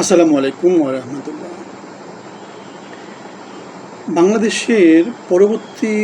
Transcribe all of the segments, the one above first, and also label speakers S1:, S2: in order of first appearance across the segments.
S1: আসসালামু আলাইকুম ওয়া রাহমাতুল্লাহ। বাংলাদেশের পরবর্তী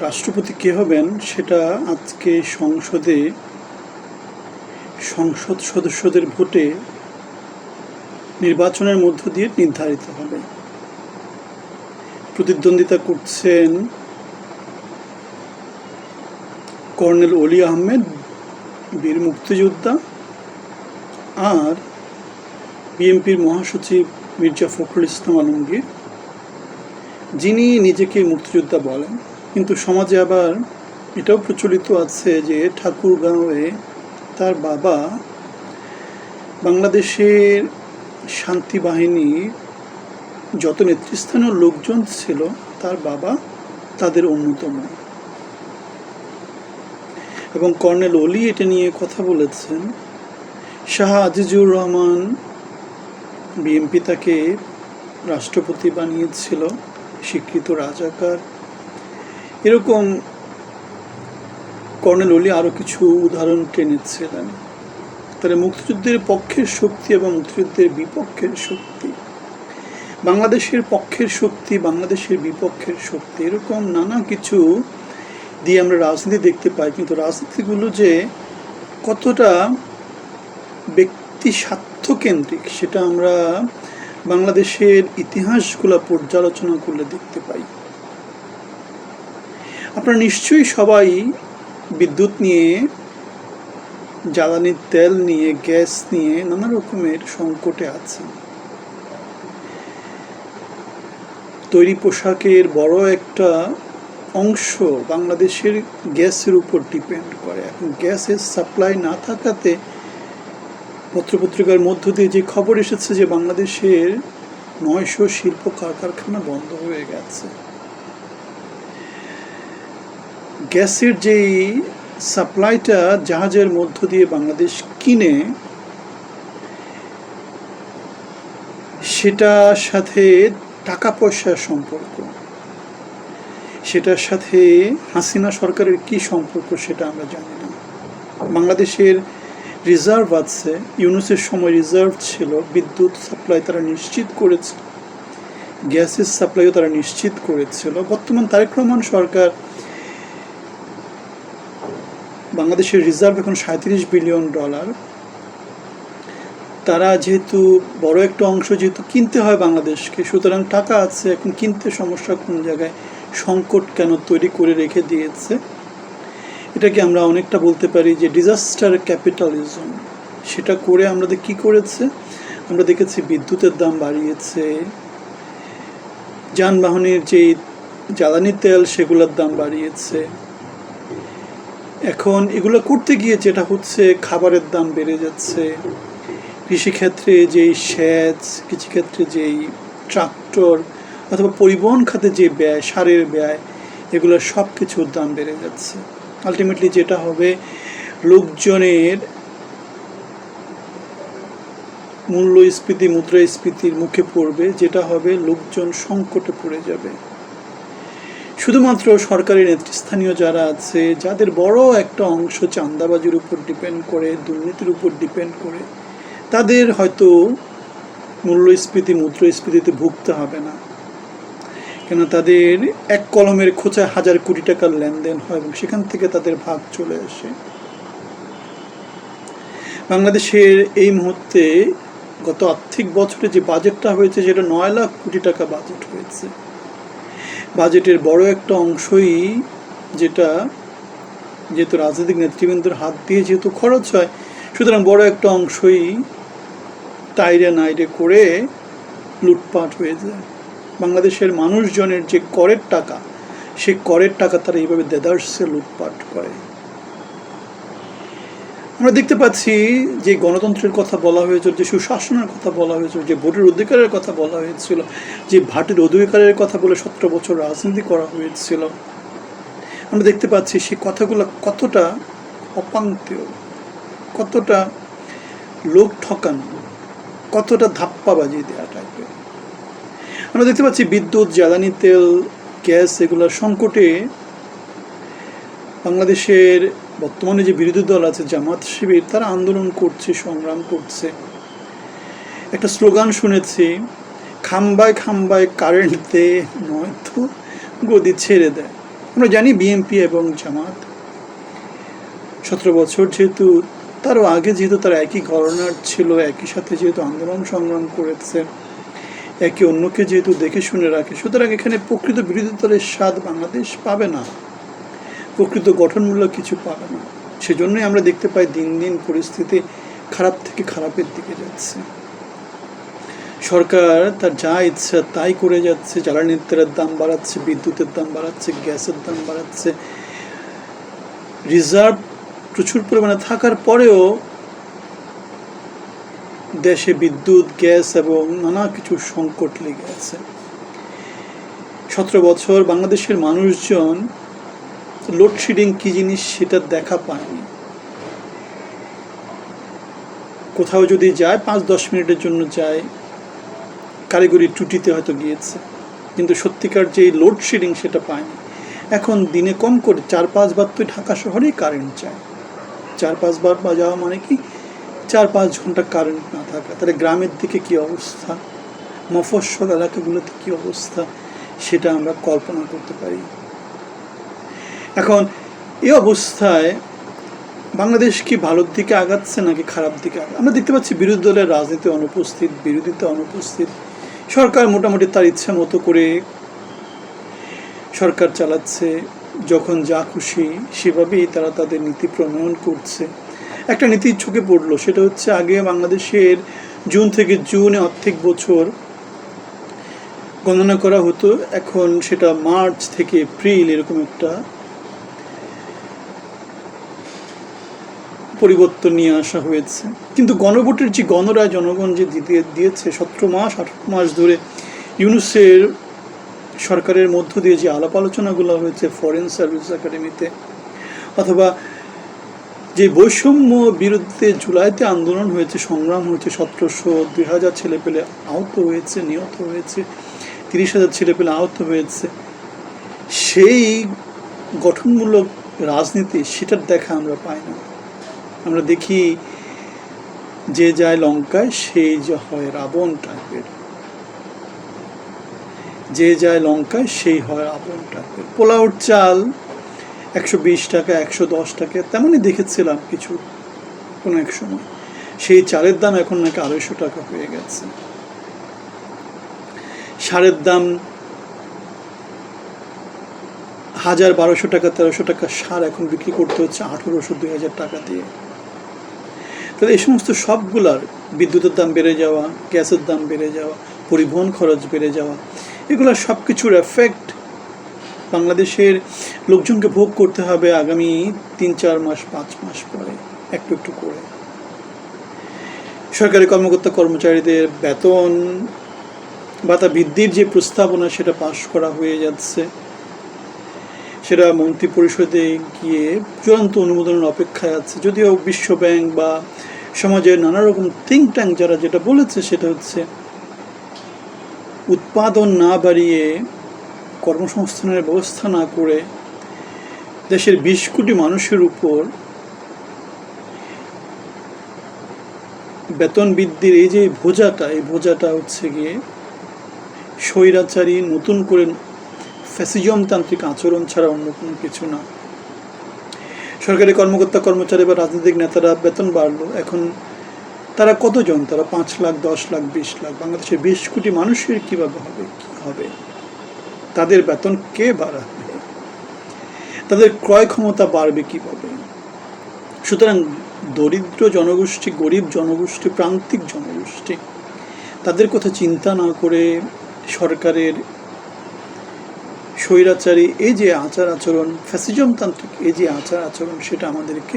S1: রাষ্ট্রপতি কে হবেন সেটা আজকে সংসদ সদস্যদের ভোটে নির্বাচনের মধ্য দিয়ে নির্ধারিত হবে। প্রতিদ্বন্দ্বিতা করছেন কর্নেল অলি আহমেদ, বীর মুক্তিযোদ্ধা, আর বিএনপির মহাসচিব মির্জা ফখরুল ইসলাম আলমগীর, যিনি নিজেকে মুক্তিযোদ্ধা বলেন। কিন্তু সমাজে আবার এটাও প্রচলিত আছে যে ঠাকুরগাঁওয়ে তার বাবা বাংলাদেশের শান্তি বাহিনীর যত নেতৃস্থানীয় লোকজন ছিল তার বাবা তাদের অন্যতম। এবং কর্নেল অলি এটা নিয়ে কথা বলেছেন। শাহ আজিজুর রহমান বিএনপি তাকে রাষ্ট্রপতি বানিয়েছিল, স্বীকৃত রাজাকার। এরকম কর্নেল অলি আরও কিছু উদাহরণ টেনেছিলেন। তারা মুক্তিযুদ্ধের পক্ষের শক্তি এবং মুক্তিযুদ্ধের বিপক্ষের শক্তি, বাংলাদেশের পক্ষের শক্তি, বাংলাদেশের বিপক্ষের শক্তি, এরকম নানা কিছু দিয়ে আমরা রাজনীতি দেখতে পাই। কিন্তু রাজনীতিগুলো যে কতটা ব্যক্তি স্বার্থকেন্দ্রিক সেটা আমরা বাংলাদেশের ইতিহাসগুলো পর্যালোচনা করলে দেখতে পাই। আপনারা নিশ্চয়ই সবাই বিদ্যুৎ নিয়ে, জ্বালানির তেল নিয়ে, গ্যাস নিয়ে নানা রকমের সংকটে আছেন। তৈরি পোশাকের বড় একটা অংশ বাংলাদেশের গ্যাসের উপর ডিপেন্ড করে। এখন গ্যাসের সাপ্লাই না থাকাতে পত্রপত্রিকার মধ্য দিয়ে যে খবর এসেছে যে বাংলাদেশের 900 শিল্প কারখানা বন্ধ হয়ে গেছে। গ্যাসের যেই সাপ্লাইটা জাহাজের মধ্য দিয়ে বাংলাদেশ কিনে, সেটার সাথে টাকা পয়সার সম্পর্ক, সেটার সাথে হাসিনা সরকারের কি সম্পর্ক সেটা আমরা জানি না। বাংলাদেশের রিজার্ভ আছে, ইউনুসের সময় রিজার্ভ ছিল, বিদ্যুৎ সাপ্লাই তারা নিশ্চিত করেছে, গ্যাসের সাপ্লাইও তারা নিশ্চিত করেছিল। বর্তমান তারেক রহমান সরকার, বাংলাদেশের রিজার্ভ এখন $37 বিলিয়ন। তারা যেহেতু বড় একটা অংশ যেহেতু কিনতে হয় বাংলাদেশকে, সুতরাং টাকা আছে, এখন কিনতে সমস্যা কোন জায়গায়, সংকট কেন তৈরি করে রেখে দিয়েছে। এটাকে আমরা অনেকটা বলতে পারি যে ডিজাস্টার ক্যাপিটালিজম। সেটা করে আমাদের কি করেছে, আমরা দেখেছি বিদ্যুতের দাম বাড়িয়েছে, যানবাহনের যে জ্বালানি তেল সেগুলোর দাম বাড়িয়েছে। এখন এগুলো করতে গিয়ে যেটা হচ্ছে, খাবারের দাম বেড়ে যাচ্ছে, কৃষিক্ষেত্রে যেই সেচ, কৃষিক্ষেত্রে যেই ট্রাক্টর অথবা পরিবহন খাতে যে ব্যয়, সারের ব্যয়, এগুলো সব কিছুর দাম বেড়ে যাচ্ছে। আলটিমেটলি যেটা হবে, লোকজনের মূল্যস্ফীতি, মুদ্রাস্ফীতির মুখে পড়বে, যেটা হবে লোকজন সংকটে পড়ে যাবে। শুধুমাত্র সরকারি নেতৃস্থানীয় যারা আছে, যাদের বড় একটা অংশ চাঁদাবাজির উপর ডিপেন্ড করে, দুর্নীতির উপর ডিপেন্ড করে, তাদের হয়তো মূল্যস্ফীতি, মুদ্রাস্ফীতিতে ভুগতে হবে না, কেন তাদের এক কলমের খোঁচায় 1000 কোটি টাকার লেনদেন হয় এবং সেখান থেকে তাদের ভাগ চলে আসে। বাংলাদেশের এই মুহূর্তে গত আর্থিক বছরে যে বাজেটটা হয়েছে সেটা 9 লাখ কোটি টাকা বাজেট হয়েছে। বাজেটের বড় একটা অংশই যেটা যেহেতু রাজনৈতিক নেতৃবৃন্দের হাত দিয়ে যেহেতু খরচ হয়, সুতরাং বড় একটা অংশই তাইরে নাইরে করে লুটপাট হয়ে যায়। বাংলাদেশের মানুষজনের যে করের টাকা, সেই করের টাকা তারা এইভাবে দেদারসে লুটপাট করে। আমরা দেখতে পাচ্ছি যে গণতন্ত্রের কথা বলা হয়েছিল, যে সুশাসনের কথা বলা হয়েছিল, যে ভোটের অধিকারের কথা বলা হয়েছিল, যে ভোটের অধিকারের কথা বলে 17 বছর রাজনীতি করা হয়েছিল, আমরা দেখতে পাচ্ছি সেই কথাগুলো কতটা অপাঙ্ক্তেয়, কতটা লোক ঠকানো, কতটা ধাপ্পাবাজি দেওয়া টাইপের। আমরা দেখতে পাচ্ছি বিদ্যুৎ, জ্বালানি তেল, গ্যাস এগুলোর সংকটে বাংলাদেশের বর্তমানে যে বিরোধী দল আছে জামাত শিবির, তারা আন্দোলন করছে, সংগ্রাম করছে। একটা স্লোগান শুনেছি, খাম্বায় খাম্বায় কারেন্ট দে, নয়তো গদি ছেড়ে দেয়। আমরা জানি বিএনপি এবং জামাত 17 বছর যেহেতু, তারও আগে যেহেতু তারা একই ঘরানার ছিল, একই সাথে যেহেতু আন্দোলন সংগ্রাম করেছে, একে অন্যকে যেহেতু দেখে শুনে রাখে, সুতরাং এখানে প্রকৃত বিরোধী দলের স্বাদ বাংলাদেশ পাবে না, প্রকৃত গঠনমূলক কিছু পাবে না। সেজন্যই আমরা দেখতে পাই দিন দিন পরিস্থিতি খারাপ থেকে খারাপের দিকে যাচ্ছে। সরকার তার যা ইচ্ছা তাই করে যাচ্ছে, জ্বালানির তেলের দাম বাড়াচ্ছে, বিদ্যুতের দাম বাড়াচ্ছে, গ্যাসের দাম বাড়াচ্ছে। রিজার্ভ প্রচুর পরিমাণে থাকার পরেও দেশে বিদ্যুৎ, গ্যাস এবং নানা কিছু সংকট লেগে আছে। 17 বছর বাংলাদেশের মানুষজন লোডশেডিং কি জিনিস সেটা দেখা পায়নি। কোথাও যদি যায় 5-10 মিনিটের জন্য যায়, কারিগরি ত্রুটিতে হয়তো গিয়েছে, কিন্তু সত্যিকার যে লোডশেডিং সেটা পায়নি। এখন দিনে কম করে 4-5 বার তো ঢাকা শহরেই কারেন্ট যায়। 4-5 বার বা যাওয়া মানে কি 4-5 ঘন্টা কারেন্ট না থাকা। তাহলে গ্রামের দিকে কি অবস্থা, মফস্বল এলাকাগুলোতে কি অবস্থা, সেটা আমরা কল্পনা করতে পারি। এখন এই অবস্থায় বাংলাদেশ কি ভালোর দিকে আগাচ্ছে নাকি খারাপ দিকে আগাচ্ছে? আমরা দেখতে পাচ্ছি বিরোধী দলের রাজনীতি অনুপস্থিত, বিরোধিতা অনুপস্থিত। সরকার মোটামুটি তার ইচ্ছা মতো করে সরকার চালাচ্ছে, যখন যা খুশি সেভাবেই তারা তাদের নীতি প্রণয়ন করছে। একটা নীতি চোখে পড়লো, সেটা হচ্ছে আগে বাংলাদেশের জুন থেকে জুনে আর্থিক বছর গণনা করা হতো, এখন সেটা মার্চ থেকে এপ্রিল এরকম একটা পরিবর্তন নিয়ে আসা হয়েছে। কিন্তু গণভোটের যে গণরায় জনগণ যে দিয়েছে 17 মাস 18 মাস ধরে ইউনূসের সরকারের মধ্য দিয়ে যে আলাপ আলোচনাগুলো হয়েছে ফরেন সার্ভিস একাডেমিতে, অথবা যে বৈষম্য বিরুদ্ধে জুলাইতে আন্দোলন হয়েছে, সংগ্রাম হয়েছে, 1700-2000 ছেলেপেলে আহত হয়েছে, নিহত হয়েছে, 30,000 ছেলেপেলে আহত হয়েছে, সেই গঠনমূলক রাজনীতি সেটার দেখা আমরা পাই না। আমরা দেখি যে যায় লঙ্কায় সেই যে হয় রাবণ টাইপের, যে যায় লঙ্কায় সেই হয় রাবণ টাইপের। পোলাওর চাল 120 টাকা, 110 টাকা তেমনই দেখেছিলাম কিছু কোনো এক সময়। সেই চালের দাম এখন নাকি 250 টাকা হয়ে গেছে। সারের দাম 1000-1200 টাকা, 1300 টাকা সার এখন বিক্রি করতে হচ্ছে 1800-2000 টাকা দিয়ে। তাহলে এই সমস্ত সবগুলার, বিদ্যুতের দাম বেড়ে যাওয়া, গ্যাসের দাম বেড়ে যাওয়া, পরিবহন খরচ বেড়ে যাওয়া, এগুলো সব কিছুর এফেক্ট বাংলাদেশের লোকজনকে ভোগ করতে হবে আগামী 3-4 মাস 5 মাস পরে একটু একটু করে। সরকারি কর্মকর্তা কর্মচারীদের বেতন ভাতা বৃদ্ধির যে প্রস্তাবনা সেটা পাশ করা হয়ে যাচ্ছে, সেটা মন্ত্রী পরিষদে গিয়ে চূড়ান্ত অনুমোদনের অপেক্ষায় আছে। যদিও বিশ্ব ব্যাংক বা সমাজের নানা রকম থিঙ্ক ট্যাঙ্ক যারা যেটা বলেছে সেটা হচ্ছে উৎপাদন না বাড়িয়ে, কর্মসংস্থানের ব্যবস্থা না করে দেশের 20 কোটি মানুষের উপর বেতন বৃদ্ধির এই যে বোঝাটা হচ্ছে গিয়ে স্বৈরাচারী নতুন করে ফ্যাসিজমতান্ত্রিক আচরণ ছাড়া অন্য কোনো কিছু না। সরকারি কর্মকর্তা কর্মচারী বা রাজনৈতিক নেতারা বেতন বাড়লো, এখন তারা কতজন? তারা 5 লাখ, 10 লাখ, 20 লাখ। বাংলাদেশের 20 কোটি মানুষের কীভাবে হবে, কী হবে? তাদের বেতন কে বাড়াবে? তাদের ক্রয় ক্ষমতা বাড়বে কীভাবে? সুতরাং দরিদ্র জনগোষ্ঠী, গরিব জনগোষ্ঠী, প্রান্তিক জনগোষ্ঠী, তাদের কথা চিন্তা না করে সরকারের স্বৈরাচারী এই যে আচার আচরণ, ফ্যাসিজমতান্ত্রিক এই যে আচার আচরণ, সেটা আমাদেরকে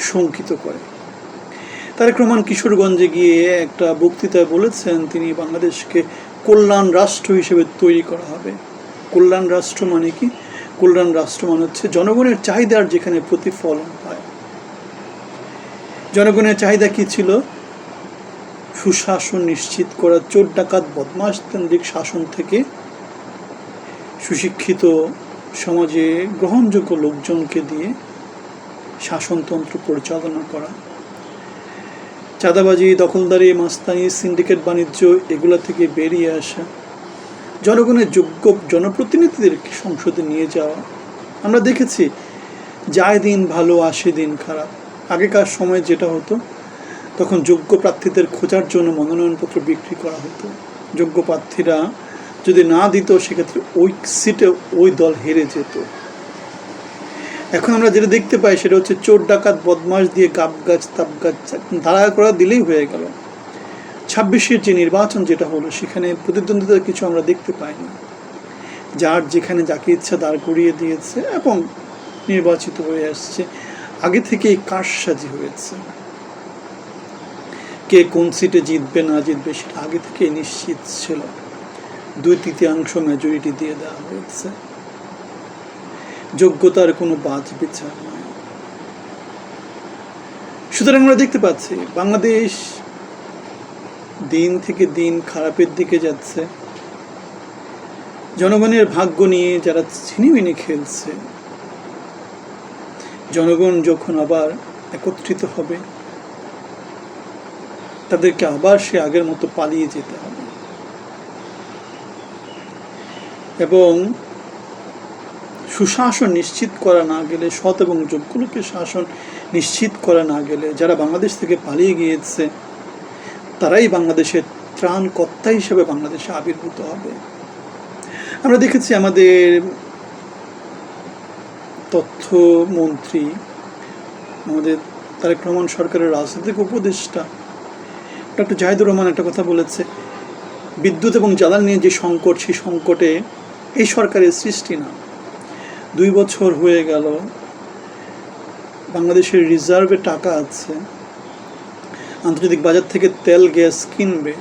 S1: শঙ্কিত করে। তারেক রহমান কিশোরগঞ্জে গিয়ে একটা বক্তৃতায় বলেছেন তিনি বাংলাদেশকে কল্যাণ রাষ্ট্র হিসেবে তৈরি করা হবে। কল্যাণ রাষ্ট্র মানে কি? কল্যাণ রাষ্ট্র মানে হচ্ছে জনগণের চাহিদার যেখানে প্রতিফলন হয়। জনগণের চাহিদা কি ছিল? সুশাসন নিশ্চিত করা, চোর ডাকাত বদমাশ কেন্দ্রিক শাসন থেকে সুশিক্ষিত সমাজে গ্রহণযোগ্য লোকজনকে দিয়ে শাসনতন্ত্র পরিচালনা করা, চাঁদাবাজি, দখলদারি, মাস্তানি, সিন্ডিকেট বাণিজ্য এগুলো থেকে বেরিয়ে আসা, জনগণের যোগ্য জনপ্রতিনিধিদেরকে সংসদে নিয়ে যাওয়া। আমরা দেখেছি যায় দিন ভালো আসে দিন খারাপ। আগেকার সময় যেটা হতো, তখন যোগ্য প্রার্থীদের খোঁজার জন্য মনোনয়নপত্র বিক্রি করা হতো। যোগ্য প্রার্থীরা যদি না দিত, সেক্ষেত্রে ওই সিটে ওই দল হেরে যেত। এখন আমরা যেটা দেখতে পাই সেটা হচ্ছে চোর ডাকাত বদমাশ দিয়ে গাব গাছ তাপ গাছ দাঁড়া করা দিলেই হয়ে গেল। 26-এর যে নির্বাচন যেটা হলো, সেখানে প্রতিদ্বন্দ্বিতার কিছু আমরা দেখতে পাইনি। যার যেখানে যাকে ইচ্ছা দাঁড় করিয়ে দিয়েছে এবং নির্বাচিত হয়ে আসছে। আগে থেকেই কারসাজি হয়েছে। কে কোন সিটে জিতবে না জিতবে সেটা আগে থেকেই নিশ্চিত ছিল। 2/3 মেজরিটি দিয়ে দেওয়া হয়েছে। যোগ্যতার কোনো বাজ বিচার নয়। সুতরাং আমরা দেখতে পাচ্ছি বাংলাদেশ দিন থেকে দিন খারাপের দিকে যাচ্ছে। জনগণের ভাগ্য নিয়ে যারা ছিনিমিনি খেলছে, জনগণ যখন আবার একত্রিত হবে, তাদেরকে আবার সে আগের মতো পালিয়ে যেতে হবে। এবং সুশাসন নিশ্চিত করা না গেলে, সৎ এবং যোগ্য লোকের শাসন নিশ্চিত করা না গেলে, যারা বাংলাদেশ থেকে পালিয়ে গিয়েছে তারাই বাংলাদেশের ত্রাণকর্তা হিসেবে বাংলাদেশে আবির্ভূত হবে। আমরা দেখেছি আমাদের তথ্যমন্ত্রী, আমাদের তারেক রহমান সরকারের রাজনৈতিক উপদেষ্টা ডক্টর জাহিদুর রহমান একটা কথা বলেছে, বিদ্যুৎ এবং জ্বালানি নিয়ে যে সংকট, সেই সংকটে এই সরকারের সৃষ্টি না। 2 বছর হয়ে গেল, বাংলাদেশের রিজার্ভে টাকা আছে, আন্তর্জাতিক বাজার থেকে তেল গ্যাস কিনবে।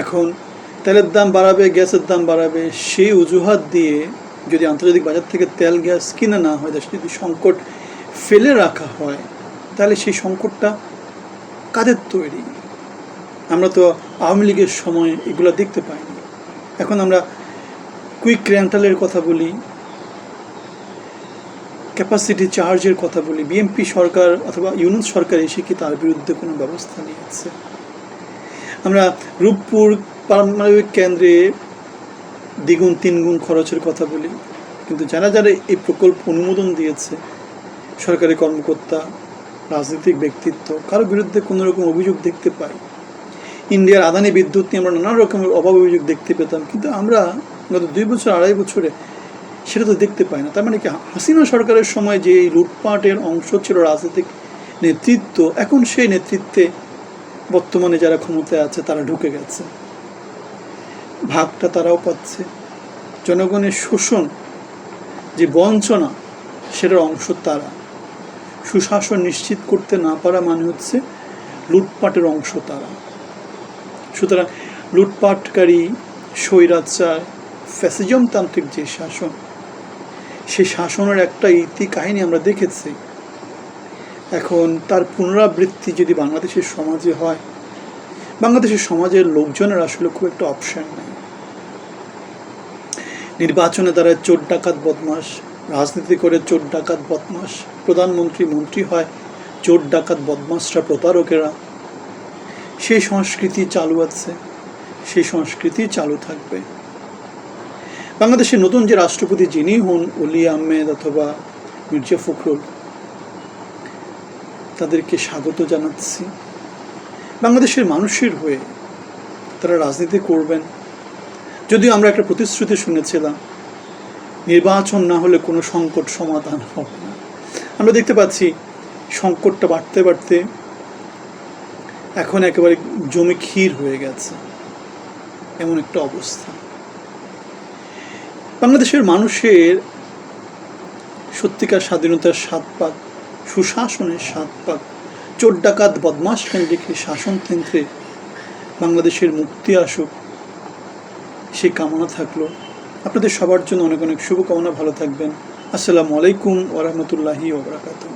S1: এখন তেলের দাম বাড়াবে, গ্যাসের দাম বাড়াবে, সেই অজুহাত দিয়ে যদি আন্তর্জাতিক বাজার থেকে তেল গ্যাস কিনে না হয়, দেশে যদি সংকট ফেলে রাখা হয়, তাহলে সেই সংকটটা কাদের তৈরি? আমরা তো আওয়ামী লীগের সময় এগুলো দেখতে পাইনি। এখন আমরা কুইক রেন্টালের কথা বলি, ক্যাপাসিটি চার্জের কথা বলি। বিএনপি সরকার অথবা ইউনুস সরকার এসে কি তার বিরুদ্ধে কোনো ব্যবস্থা নিয়েছে? আমরা রূপপুর পারমাণবিক কেন্দ্রে 2-3 গুণ খরচের কথা বলি, কিন্তু যারা যারা এই প্রকল্প অনুমোদন দিয়েছে, সরকারি কর্মকর্তা, রাজনৈতিক ব্যক্তিত্ব, কারো বিরুদ্ধে কোনো রকম অভিযোগ দেখতে পাই? ইন্ডিয়ার আদানি বিদ্যুৎ নিয়ে আমরা নানা রকমের অভাব অভিযোগ দেখতে পেতাম, কিন্তু আমরা গত 2 বছর 2.5 বছরে সেটা তো দেখতে পাই না। তার মানে কি, হাসিনা সরকারের সময় যে লুটপাটের অংশ ছিল রাজনৈতিক নেতৃত্ব, এখন সেই নেতৃত্বে বর্তমানে যারা ক্ষমতায় আছে তারা ঢুকে গেছে, ভাগটা তারাও পাচ্ছে। জনগণের শোষণ, যে বঞ্চনা, সেটার অংশ তারা। সুশাসন নিশ্চিত করতে না পারা মানে হচ্ছে লুটপাটের অংশ তারা। সুতরাং লুটপাটকারী, স্বৈরাচার, ফ্যাসিজমতান্ত্রিক যে শাসন, সেই শাসনের একটা ইতি কাহিনী আমরা দেখেছি। এখন তার পুনরাবৃত্তি যদি বাংলাদেশের সমাজে হয়, বাংলাদেশের সমাজের লোকজনের আসলে খুব একটা অপশন নেই। নির্বাচনে তারা চোর ডাকাত বদমাস, রাজনীতি করে চোর ডাকাত বদমাস, প্রধানমন্ত্রী মন্ত্রী হয় চোর ডাকাত বদমাসরা, প্রতারকেরা। সেই সংস্কৃতি চালু আছে, সেই সংস্কৃতি চালু থাকবে। বাংলাদেশের নতুন যে রাষ্ট্রপতি যিনি হন, ওলি আহমেদ অথবা মির্জা ফখরুল, তাদেরকে স্বাগত জানাচ্ছি। বাংলাদেশের মানুষের হয়ে তারা রাজনীতি করবেন। যদিও আমরা একটা প্রতিশ্রুতি শুনেছিলাম, নির্বাচন না হলে কোনো সংকট সমাধান হবে না। আমরা দেখতে পাচ্ছি সংকটটা বাড়তে বাড়তে এখন একেবারে জমি ক্ষীর হয়ে গেছে, এমন একটা অবস্থা। বাংলাদেশের মানুষের সত্যিকার স্বাধীনতার স্বাদ পাক, সুশাসনের স্বাদ পাক, চোর ডাকাত বদমাশ কেন্দ্রিক শাসন থেকে বাংলাদেশের মুক্তি আসুক, সেই কামনা থাকলো। আপনাদের সবার জন্য অনেক অনেক শুভকামনা। ভালো থাকবেন। আসসালামু আলাইকুম ওয়া রাহমাতুল্লাহি ওয়া বারাকাতুহু।